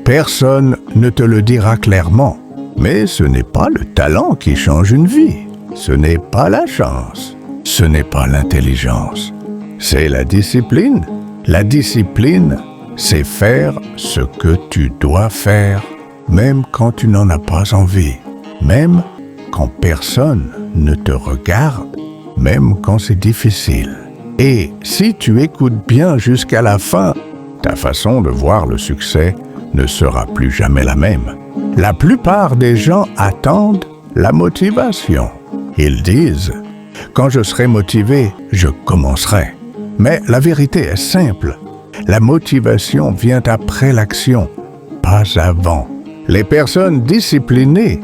Personne ne te le dira clairement, mais ce n'est pas le talent qui change une vie. Ce n'est pas la chance. Ce n'est pas l'intelligence. C'est la discipline. La discipline, c'est faire ce que tu dois faire, même quand tu n'en as pas envie, même quand personne ne te regarde, même quand c'est difficile. Et si tu écoutes bien jusqu'à la fin, ta façon de voir le succès ne sera plus jamais la même. La plupart des gens attendent la motivation. Ils disent « Quand je serai motivé, je commencerai ». Mais la vérité est simple. La motivation vient après l'action, pas avant. Les personnes disciplinées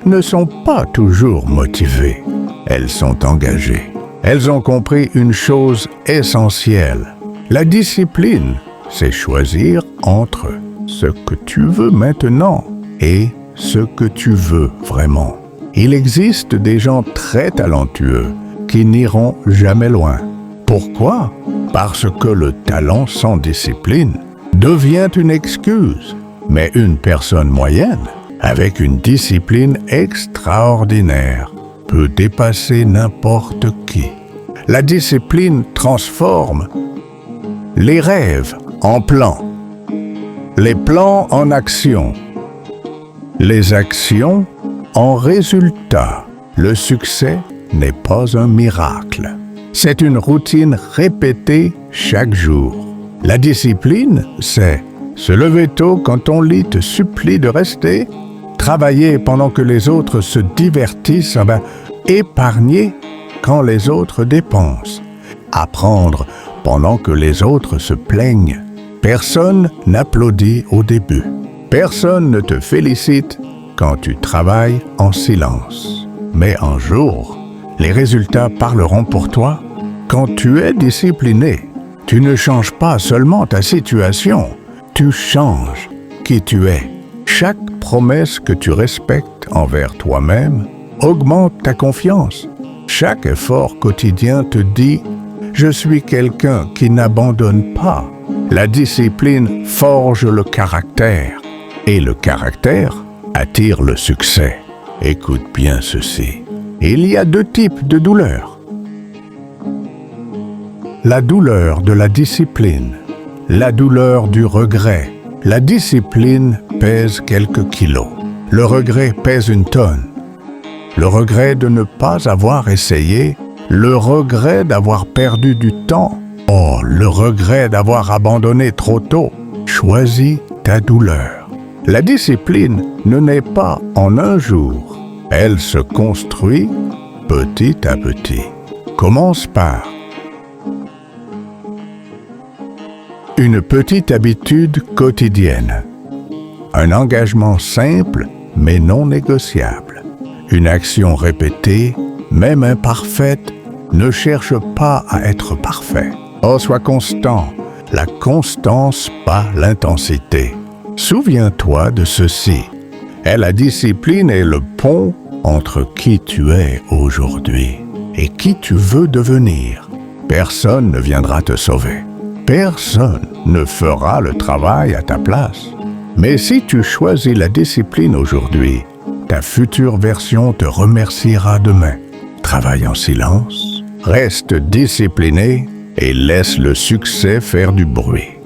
ne sont pas toujours motivées. Elles sont engagées. Elles ont compris une chose essentielle. La discipline, c'est choisir entre ce que tu veux maintenant et ce que tu veux vraiment. Il existe des gens très talentueux qui n'iront jamais loin. Pourquoi? Parce que le talent sans discipline devient une excuse. Mais une personne moyenne, avec une discipline extraordinaire, peut dépasser n'importe qui. La discipline transforme les rêves en plans, les plans en actions, les actions en résultats. Le succès n'est pas un miracle. C'est une routine répétée chaque jour. La discipline, c'est se lever tôt quand ton lit te supplie de rester, travailler pendant que les autres se divertissent, épargner quand les autres dépensent, apprendre pendant que les autres se plaignent. Personne n'applaudit au début. Personne ne te félicite quand tu travailles en silence. Mais un jour, les résultats parleront pour toi. Quand tu es discipliné, tu ne changes pas seulement ta situation, tu changes qui tu es. Chaque promesse que tu respectes envers toi-même augmente ta confiance. Chaque effort quotidien te dit « Je suis quelqu'un qui n'abandonne pas ». La discipline forge le caractère et le caractère attire le succès. Écoute bien ceci. Il y a deux types de douleurs. La douleur de la discipline, la douleur du regret. La discipline pèse quelques kilos. Le regret pèse une tonne. Le regret de ne pas avoir essayé, le regret d'avoir perdu du temps, le regret d'avoir abandonné trop tôt. Choisis ta douleur. La discipline ne naît pas en un jour. Elle se construit petit à petit. Commence par une petite habitude quotidienne. Un engagement simple mais non négociable. Une action répétée, même imparfaite, ne cherche pas à être parfait. Sois constant. La constance, pas l'intensité. Souviens-toi de ceci. La discipline est le pont entre qui tu es aujourd'hui et qui tu veux devenir. Personne ne viendra te sauver. Personne ne fera le travail à ta place. Mais si tu choisis la discipline aujourd'hui, ta future version te remerciera demain. Travaille en silence, reste discipliné et laisse le succès faire du bruit.